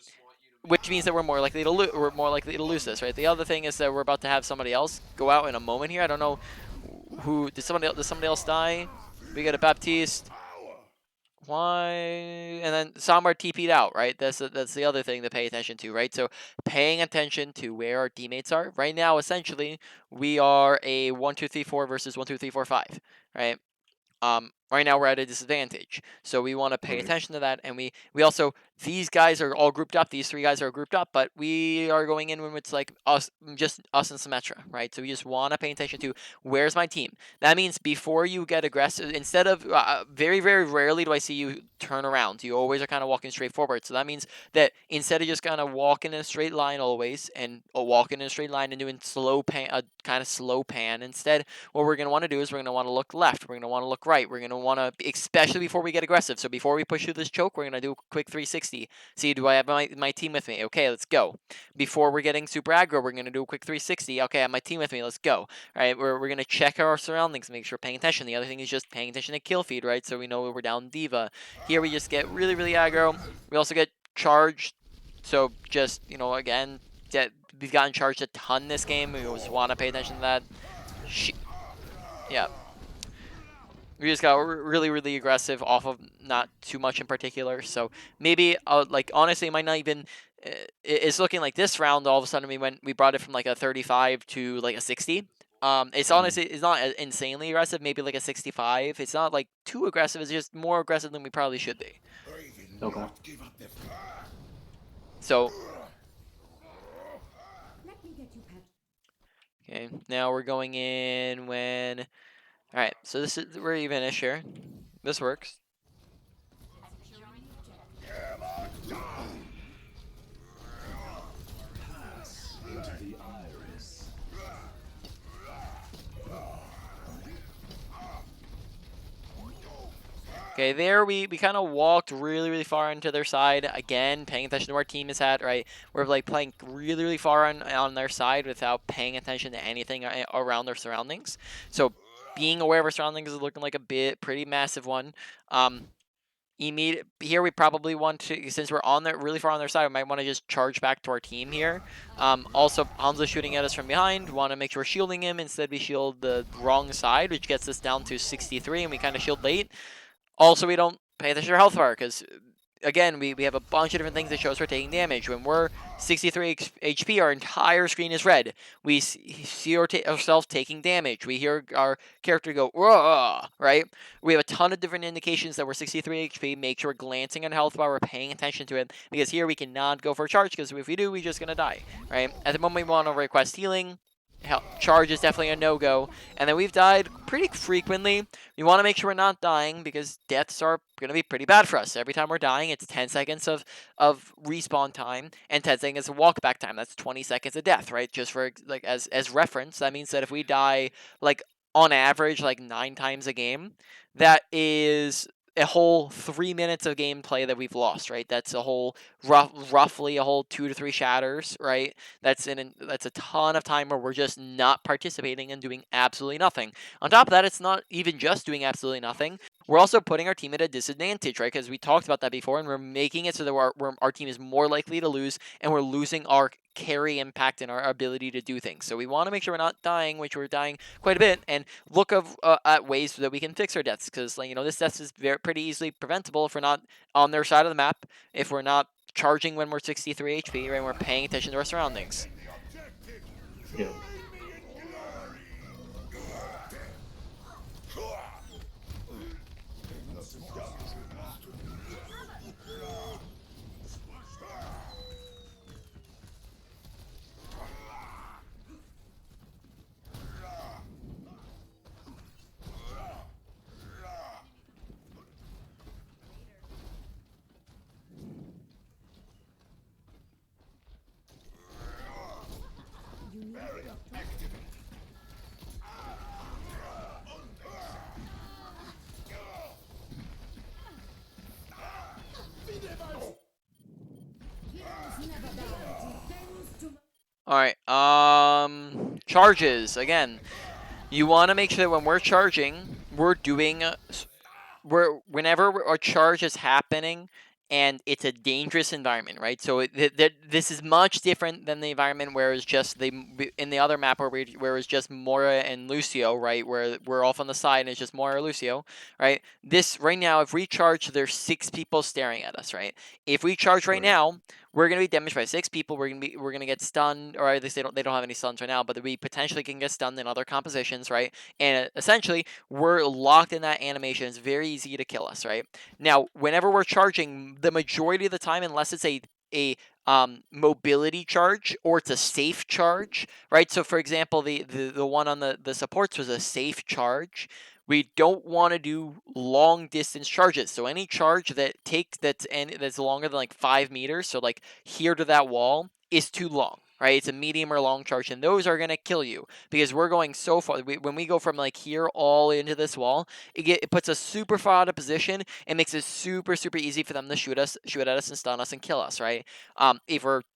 Which means that we're more likely to lose this, right? The other thing is that we're about to have somebody else go out in a moment here. I don't know who did somebody else die? We got a Baptiste. Why? And then Samar TP'd out, right? That's the other thing to pay attention to, right? So paying attention to where our teammates are. Right now, essentially, we are a 1-2-3-4 versus 1-2-3-4-5, right? Right now we're at a disadvantage, so we want to pay Right. attention to that, and we also, these guys are all grouped up, these three guys are grouped up, but we are going in when it's like just us and Symmetra, right? So we just want to pay attention to where's my team. That means before you get aggressive, instead of very, very rarely do I see you turn around. You always are kind of walking straight forward. So that means that instead of just kind of walking in a straight line always and walking in a straight line and doing kind of slow pan, instead what we're going to want to do is we're going to want to look left, we're going to want to look right, we're going to want to, especially before we get aggressive, so before we push through this choke, we're going to do a quick 360, see, do I have my team with me? Okay, let's go. Before we're getting super aggro, we're going to do a quick 360, okay, I have my team with me, let's go. All right, we're going to check our surroundings, make sure we're paying attention. The other thing is just paying attention to kill feed, right, so we know we're down diva. Here we just get really, really aggro. We also get charged, so just, again, we've gotten charged a ton this game. We just want to pay attention to that. Yeah. We just got really, really aggressive off of not too much in particular. So maybe, like, honestly, it might not even... It's looking like this round, all of a sudden, we brought it from, like, a 35 to, like, a 60. It's honestly, it's not insanely aggressive, maybe, like, a 65. It's not, like, too aggressive. It's just more aggressive than we probably should be. Okay. So... Let me get you, Pat. Okay, now we're going in when... Alright, so we're even-ish here. This works. Okay, there we kind of walked really far into their side. Again, paying attention to where our team is at, right? We're like playing really far on their side without paying attention to anything around their surroundings. So being aware of our surroundings is looking like a pretty massive one. Here we probably want to, since we're on there really far on their side, we might want to just charge back to our team here. Also, Hanzo's shooting at us from behind. Want to make sure we're shielding him. Instead, we shield the wrong side, which gets us down to 63, and we kind of shield late. Also, we don't pay attention to our health bar, because again, we have a bunch of different things that show us we're taking damage. When we're 63 HP, our entire screen is red. We see ourselves taking damage. We hear our character go, "Whoa!" Right? We have a ton of different indications that we're 63 HP. Make sure we're glancing on health bar, we're paying attention to it, because here we cannot go for a charge, because if we do, we're just going to die. Right? At the moment, we want to request healing. Charge is definitely a no-go. And then we've died pretty frequently. We want to make sure we're not dying, because deaths are going to be pretty bad for us. Every time we're dying, it's 10 seconds of respawn time and 10 seconds of walkback time. That's 20 seconds of death, right? Just for like as reference, that means that if we die like on average like 9 times a game, that is a whole 3 minutes of gameplay that we've lost, right? That's a whole roughly a whole 2 to 3 shatters, right? That's a ton of time where we're just not participating and doing absolutely nothing. On top of that, it's not even just doing absolutely nothing. We're also putting our team at a disadvantage, right? Because we talked about that before, and we're making it so that our team is more likely to lose, and we're losing our carry impact and our ability to do things. So we want to make sure we're not dying, which we're dying quite a bit, and look at ways that we can fix our deaths. Because this death is pretty easily preventable if we're not on their side of the map, if we're not charging when we're 63 HP, right? And we're paying attention to our surroundings. Yeah. All right. Charges again. You want to make sure that when we're charging, we're doing whenever our charge is happening and it's a dangerous environment, right? So this is much different than the environment where it's just in the other map where it's just Mora and Lucio, right? Where we're off on the side and it's just Mora or Lucio, right? This right now, if we charge, there's 6 people staring at us, right? If we charge right now, we're gonna be damaged by 6 people. We're gonna get stunned, or at least they don't have any stuns right now, but we potentially can get stunned in other compositions, right? And essentially, we're locked in that animation. It's very easy to kill us, right? Now, whenever we're charging, the majority of the time, unless it's a mobility charge or it's a safe charge, right? So, for example, the one on the supports was a safe charge. We don't want to do long distance charges. So any charge that's longer than like 5 meters, so like here to that wall, is too long, right? It's a medium or long charge, and those are gonna kill you because we're going so far. When we go from like here all into this wall, it puts us super far out of position and makes it super easy for them to shoot at us and stun us and kill us, right?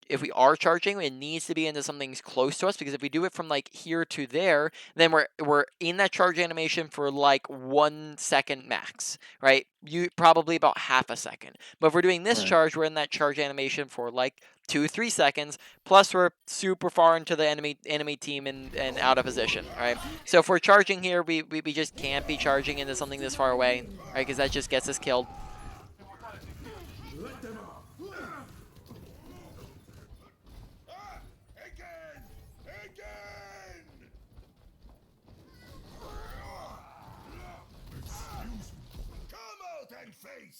If we are charging, it needs to be into something close to us, because if we do it from like here to there, then we're in that charge animation for like 1 second max, right? You probably about half a second. But if we're doing this charge, we're in that charge animation for like 2-3 seconds. Plus, we're super far into the enemy team and out of position, right? So if we're charging here, we just can't be charging into something this far away, right? Because that just gets us killed.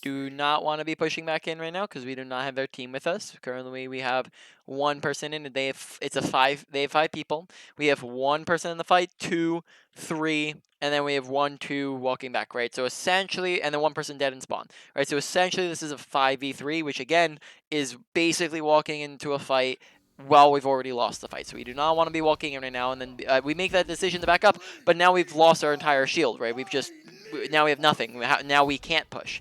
Do not want to be pushing back in right now because we do not have their team with us. Currently, we have 1 person in, and they have 5 people. We have 1 person in the fight, 2, 3, and then we have 1, 2 walking back, right? So essentially, and then 1 person dead in spawn, right? So essentially, this is a 5v3, which again is basically walking into a fight while we've already lost the fight. So we do not want to be walking in right now, and then we make that decision to back up, but now we've lost our entire shield, right? Now we have nothing. Now we can't push.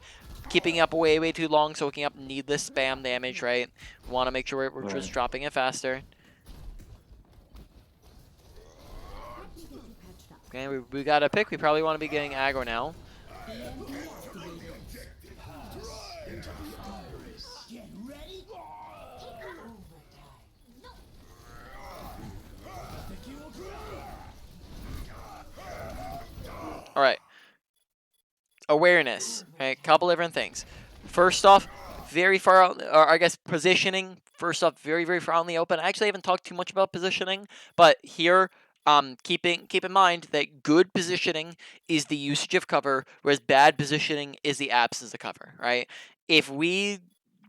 Keeping up way too long, soaking up needless spam damage, right? We want to make sure we're just dropping it faster. Okay, we got a pick. We probably want to be getting aggro now. All right. Awareness. Right, couple different things. First off, very far out, or I guess positioning. First off, very far out in the open. I actually haven't talked too much about positioning, but here, keep in mind that good positioning is the usage of cover, whereas bad positioning is the absence of cover. Right? If we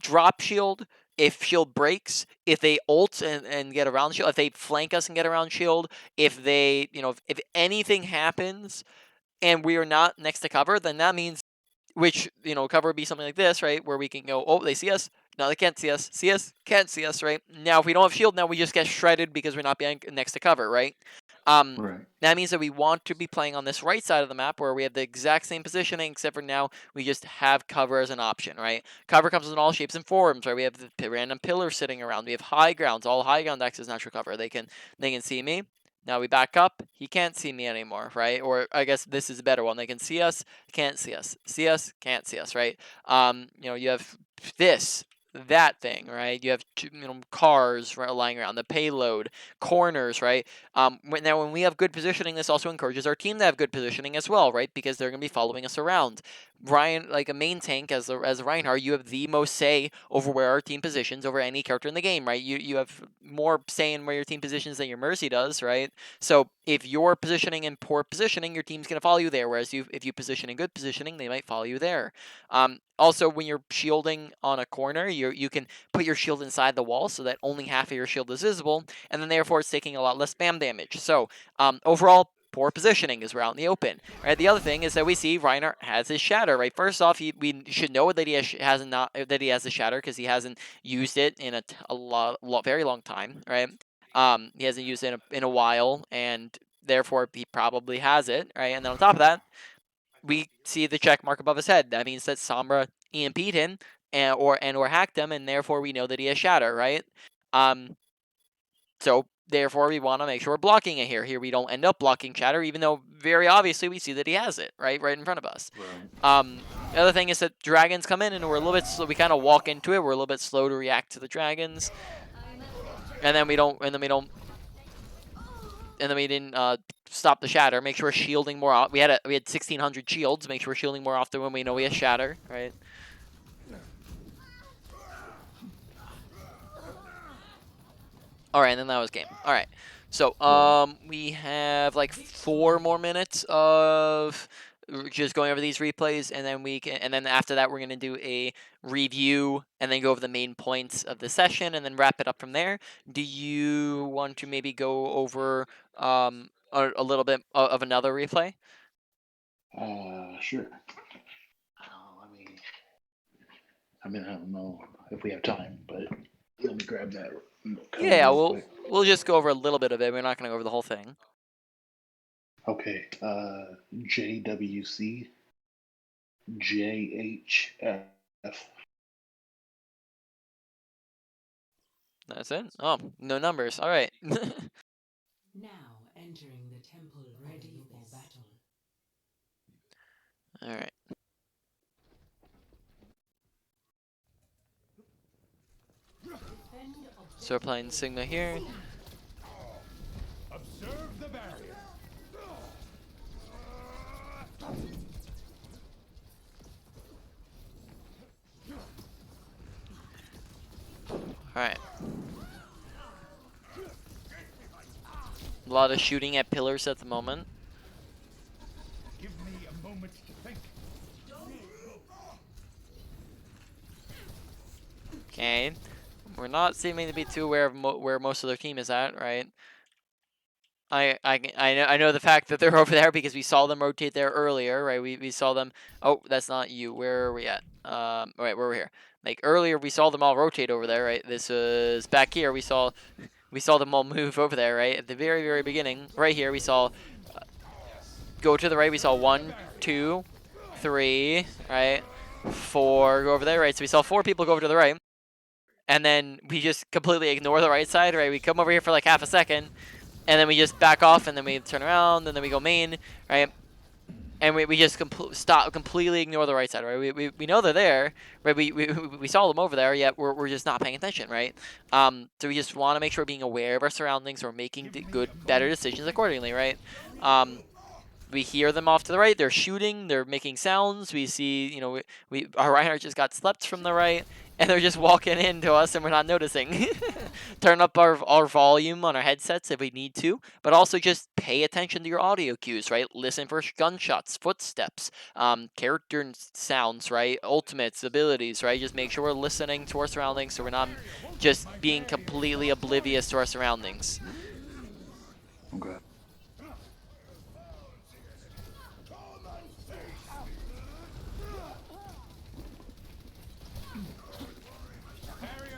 drop shield, if shield breaks, if they ult and get around shield, if they flank us and get around shield, if they, if anything happens and we are not next to cover, then that means, which, cover would be something like this, right? Where we can go, oh, they see us. No, they can't see us. See us? Can't see us, right? Now, if we don't have shield, now we just get shredded because we're not being next to cover, right? Right. That means that we want to be playing on this right side of the map where we have the exact same positioning, except for now we just have cover as an option, right? Cover comes in all shapes and forms, right? We have the random pillars sitting around. We have high grounds. All high ground access natural cover. They can see me. Now we back up. He can't see me anymore, right? Or I guess this is a better one. They can see us, can't see us. See us, can't see us, right? You have this, that thing, right? You have cars lying around, the payload, corners, right? Now when we have good positioning, this also encourages our team to have good positioning as well, right? Because they're going to be following us around. Ryan, like a main tank as Reinhardt, you have the most say over where our team positions over any character in the game, right? You have more say in where your team positions than your Mercy does, right? So if you're positioning in poor positioning, your team's going to follow you there. Whereas if you position in good positioning, they might follow you there. Also, when you're shielding on a corner, you can put your shield inside the wall so that only half of your shield is visible, and then therefore it's taking a lot less spam damage. So overall, poor positioning as we're out in the open. Right. The other thing is that we see Reinhardt has his shatter. Right. First off, we should know that he has the shatter because he hasn't used it in a very long time. Right. He hasn't used it in a while, and therefore he probably has it. Right. And then on top of that, we see the check mark above his head. That means that Sombra EMP'd him or hacked him, and therefore we know that he has shatter. Right. So therefore, we want to make sure we're blocking it here. Here we don't end up blocking Chatter, even though very obviously we see that he has it, right in front of us. Right. The other thing is that dragons come in and we're a little bit slow. We kind of walk into it. We're a little bit slow to react to the dragons, and then we didn't stop the shatter. Make sure we're shielding more. We had 1,600 shields. Make sure we're shielding more often when we know we have shatter, right? All right, and then that was game. All right, so we have like 4 more minutes of just going over these replays, and then after that we're gonna do a review and then go over the main points of the session and then wrap it up from there. Do you want to maybe go over a little bit of another replay? Sure. I mean, I don't know if we have time, but let me grab that. Yeah, Real quick. we'll just go over a little bit of it. We're not gonna go over the whole thing. Okay. JWC JHF. That's it. Oh, no numbers. All right. Now entering the temple ready for battle. All right. So we're playing Sigma here. Observe the barrier. Alright. A lot of shooting at pillars at the moment. Give me a moment to think. Okay. We're not seeming to be too aware of where most of their team is at, right? I know the fact that they're over there because we saw them rotate there earlier, right? We saw them. Oh, that's not you. Where are we at? Right, we're here. Like earlier, we saw them all rotate over there, right? This was back here. We saw them all move over there, right? At the very beginning, right here, we saw go to the right. We saw 1, 2, 3, right? 4 go over there, right? So we saw 4 people go over to the right, and then we just completely ignore the right side, right? We come over here for like half a second, and then we just back off, and then we turn around, and then we go main, right? And we just completely ignore the right side, right? We know they're there, right? We saw them over there, yet we're just not paying attention, right? So we just want to make sure we're being aware of our surroundings, we're making better decisions accordingly, right? We hear them off to the right. They're shooting. They're making sounds. We see, you know, our Reinhardt just got slept from the right, and they're just walking into us, and we're not noticing. Turn up our volume on our headsets if we need to, but also just pay attention to your audio cues, right? Listen for gunshots, footsteps, character sounds, right? Ultimates, abilities, right? Just make sure we're listening to our surroundings, so we're not just being completely oblivious to our surroundings. Okay.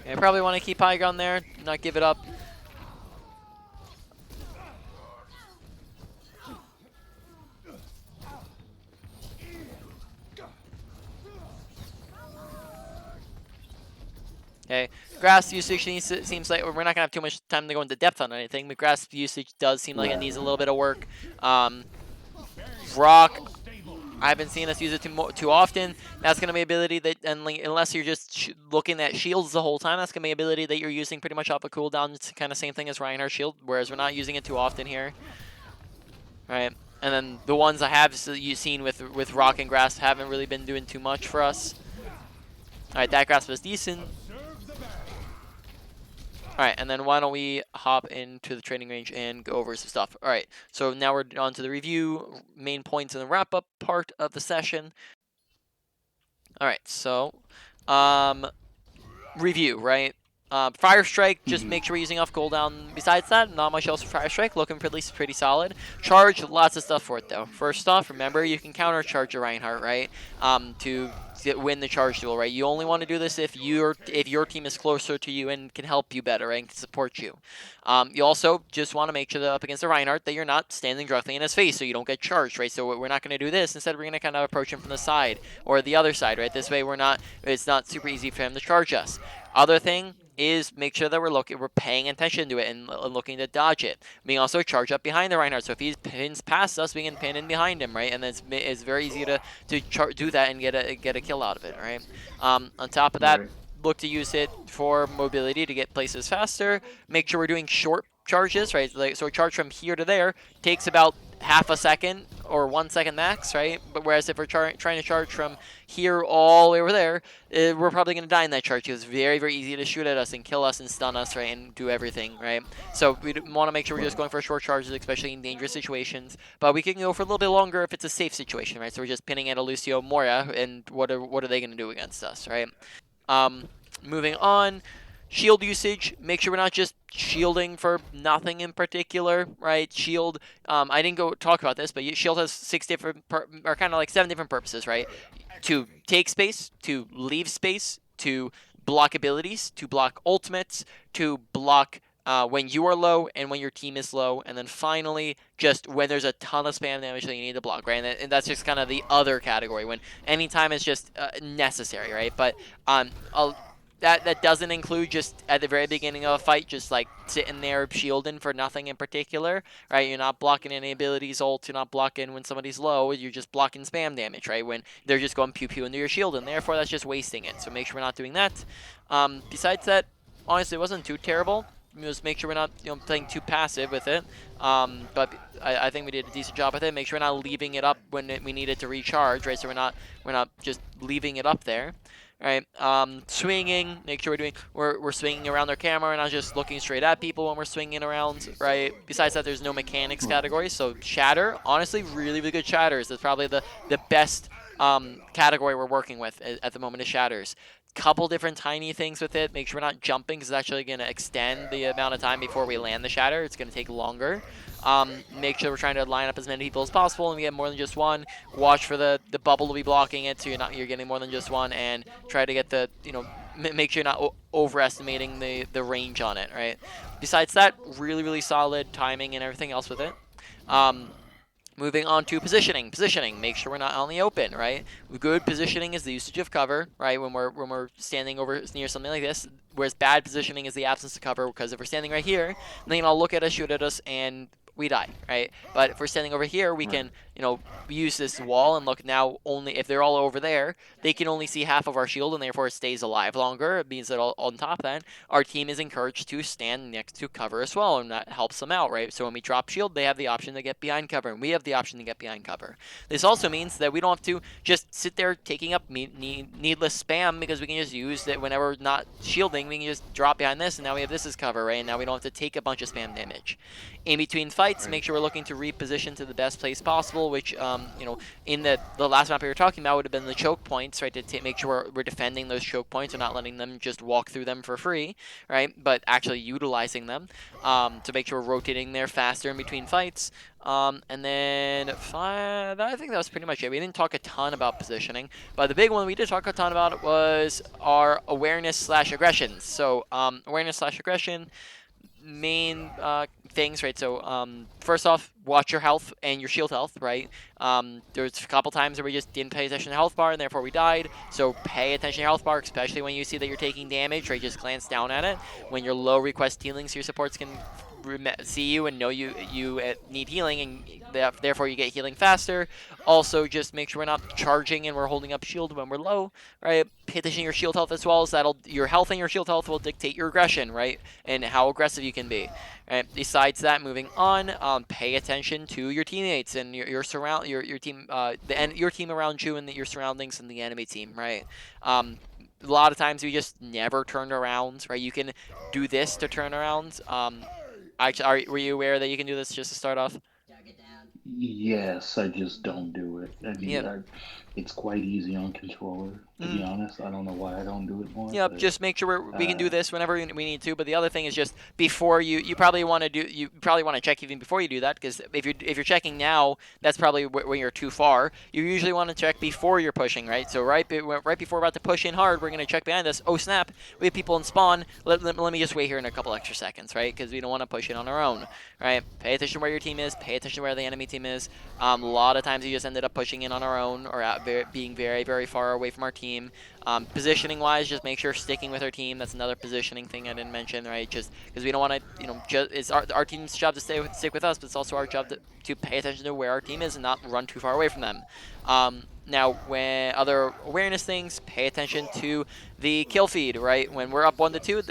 I probably want to keep high ground there, not give it up. Okay, grass usage seems like we're not gonna have too much time to go into depth on anything, but grass usage does seem like it needs a little bit of work. Rock, I haven't seen us use it too often. That's going to be ability that, and unless you're just looking at shields the whole time, that's going to be ability that you're using pretty much off a cooldown. It's kind of same thing as Reinhardt shield, whereas we're not using it too often here. Right, and then the ones I have seen with rock and grass haven't really been doing too much for us. All right, that grass was decent. All right, and then why don't we hop into the training range and go over some stuff. All right, so now we're on to the review, main points in the wrap-up part of the session. All right, so review, right? Fire Strike, just make sure we're using off cooldown. Besides that, not much else for Fire Strike. Looking pretty solid. Charge, lots of stuff for it, though. First off, remember, you can counter charge a Reinhardt, right? To win the charge duel, right? You only want to do this if your team is closer to you and can help you better, right? And can support you. You also just want to make sure that up against the Reinhardt that you're not standing directly in his face so you don't get charged, right? So we're not going to do this. Instead, we're going to kind of approach him from the side or the other side, right? This way, it's not super easy for him to charge us. Other thing is make sure that we're paying attention to it and looking to dodge it. We can also charge up behind the Reinhardt. So if he pins past us, we can pin in behind him, right? And it's very easy to do that and get a kill out of it, right? On top of that, look to use it for mobility to get places faster. Make sure we're doing short charges, right? So a charge from here to there takes about half a second or 1 second max, right? But whereas if we're trying to charge from here all the way over there, we're probably going to die in that charge because it's very easy to shoot at us and kill us and stun us, right? And do everything, right? So we want to make sure we're just going for short charges, especially in dangerous situations. But we can go for a little bit longer if it's a safe situation, right? So we're just pinning at a Lucio Moria, and what are they going to do against us, right? Moving on. Shield usage, make sure we're not just shielding for nothing in particular, right? Shield, I didn't go talk about this, but shield has 6 different, or kind of like 7 different purposes, right? To take space, to leave space, to block abilities, to block ultimates, to block when you are low and when your team is low, and then finally, just when there's a ton of spam damage that you need to block, right? And that's just kind of the other category, when anytime is just necessary, right? But that doesn't include just at the very beginning of a fight, just like sitting there shielding for nothing in particular, right? You're not blocking any abilities ult, you're not blocking when somebody's low, you're just blocking spam damage, right? When they're just going pew pew into your shield, and therefore that's just wasting it. So make sure we're not doing that. Besides that, honestly, it wasn't too terrible. Just make sure we're not playing too passive with it. But I think we did a decent job with it. Make sure we're not leaving it up when we need it to recharge, right? So we're not just leaving it up there. Right, swinging, make sure we're swinging around their camera and not just looking straight at people when we're swinging around, right? Besides that, there's no mechanics category, so shatter, honestly, really good shatters. That's probably the best category we're working with at the moment is shatters. couple different tiny things with it. Make sure we're not jumping, because it's actually going to extend the amount of time before we land the shatter. It's going to take longer. Make sure we're trying to line up as many people as possible, and we get more than just one. Watch for the bubble to be blocking it, so you're getting more than just one, and try to get the, make sure you're not overestimating the range on it, right? Besides that, really solid timing and everything else with it. Moving on to positioning. Positioning, make sure we're not on the open, right? Good positioning is the usage of cover, right? When we're standing over near something like this. Whereas bad positioning is the absence of cover, because if we're standing right here, then I'll look at us, shoot at us, and we die, right? But if we're standing over here, we can, use this wall and look now. Only if they're all over there, they can only see half of our shield, and therefore it stays alive longer. It means that on top of that, our team is encouraged to stand next to cover as well, and that helps them out, right? So when we drop shield, they have the option to get behind cover, and we have the option to get behind cover. This also means that we don't have to just sit there taking up needless spam, because we can just use that whenever we're not shielding, we can just drop behind this, and now we have this as cover, right? And now we don't have to take a bunch of spam damage. In between fights, make sure we're looking to reposition to the best place possible, which, in the last map we were talking about would have been the choke points, right? To make sure we're defending those choke points and not letting them just walk through them for free, right? But actually utilizing them to make sure we're rotating there faster in between fights. And then I think that was pretty much it. We didn't talk a ton about positioning, but the big one we did talk a ton about was our awareness/aggression. So awareness/aggression, main things, right? So first off, watch your health and your shield health, right? There's a couple times where we just didn't pay attention to the health bar, and therefore we died. So pay attention to your health bar, especially when you see that you're taking damage, right? Just glance down at it. When you're low, request healing so your supports can see you and know you need healing, and therefore you get healing faster. Also, just make sure we're not charging and we're holding up shield when we're low, right? Pay attention to your shield health as well, as your health and your shield health will dictate your aggression, right? And how aggressive you can be. Right? Besides that, moving on, pay attention to your teammates and your team, your team around you, and your surroundings and the enemy team, right? A lot of times we just never turn around, right? You can do this to turn around. Were you aware that you can do this just to start off? Yes, I just don't do it. I mean, Yeah. it's quite easy on controller, to be honest. I don't know why I don't do it more. Yep, But, just make sure we can do this whenever we need to. But the other thing is just before you probably want to check even before you do that, because if you're checking now, that's probably when you're too far. You usually want to check before you're pushing, right? So right before we're about to push in hard, we're gonna check behind us. Oh snap, we have people in spawn. Let me just wait here in a couple extra seconds, right? Because we don't want to push it on our own, right? Pay attention where your team is. Pay attention where the enemy team is. A lot of times we just ended up pushing in on our own, or being very far away from our team. Positioning wise, just make sure sticking with our team. That's another positioning thing I didn't mention, right? Just because we don't want to, it's our team's job to stick with us, but it's also our job to pay attention to where our team is and not run too far away from them. Now, when other awareness things, pay attention to the kill feed, right? When we're up 1-2,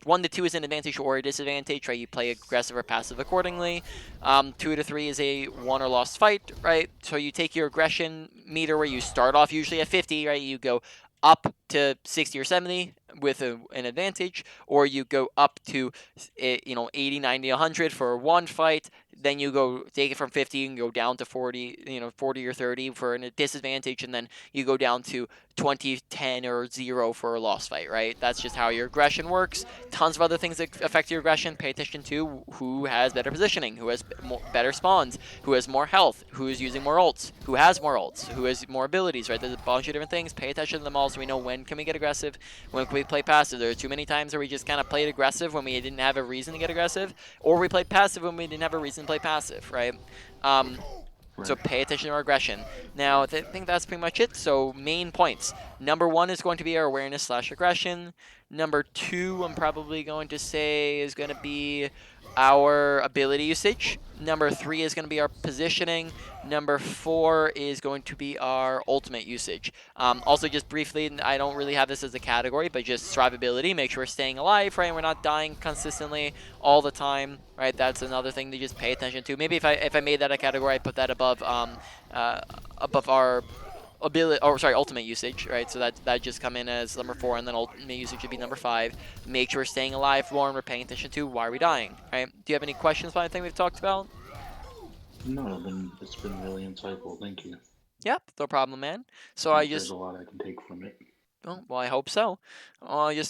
1-2 is an advantage or a disadvantage, right? You play aggressive or passive accordingly. 2-3 is a won or lost fight, right? So you take your aggression meter where you start off usually at 50, right? You go up to 60 or 70 with an advantage, or you go up to 80, 90, 100 for one fight. Then you go take it from 50 and go down to 40, 40 or 30 for a disadvantage, and then you go down to 20, 10, or 0 for a lost fight, right? That's just how your aggression works. Tons of other things that affect your aggression. Pay attention to who has better positioning, who has better spawns, who has more health, who is using more ults, who has more ults, who has more abilities, right? There's a bunch of different things. Pay attention to them all so we know when can we get aggressive, when can we play passive. There are too many times where we just kind of played aggressive when we didn't have a reason to get aggressive, or we played passive when we didn't have a reason to play passive, right? So pay attention to our aggression. Now, I think that's pretty much it. So main points. Number 1 is going to be our awareness/aggression. Number 2, I'm probably going to say, is going to be our ability usage. Number 3 is going to be our positioning. Number 4 is going to be our ultimate usage. Also, just briefly, I don't really have this as a category, but just survivability. Make sure we're staying alive, right? We're not dying consistently all the time, right? That's another thing to just pay attention to. Maybe if I made that a category, I'd put that above our ultimate usage, right? So that just come in as number 4, and then ultimate usage should be number 5. Make sure we're staying alive more, and we're paying attention to why are we dying, right? Do you have any questions about anything we've talked about? No, it's been really insightful. Thank you. Yep, no problem, man. So There's a lot I can take from it. Oh, well, I hope so. Just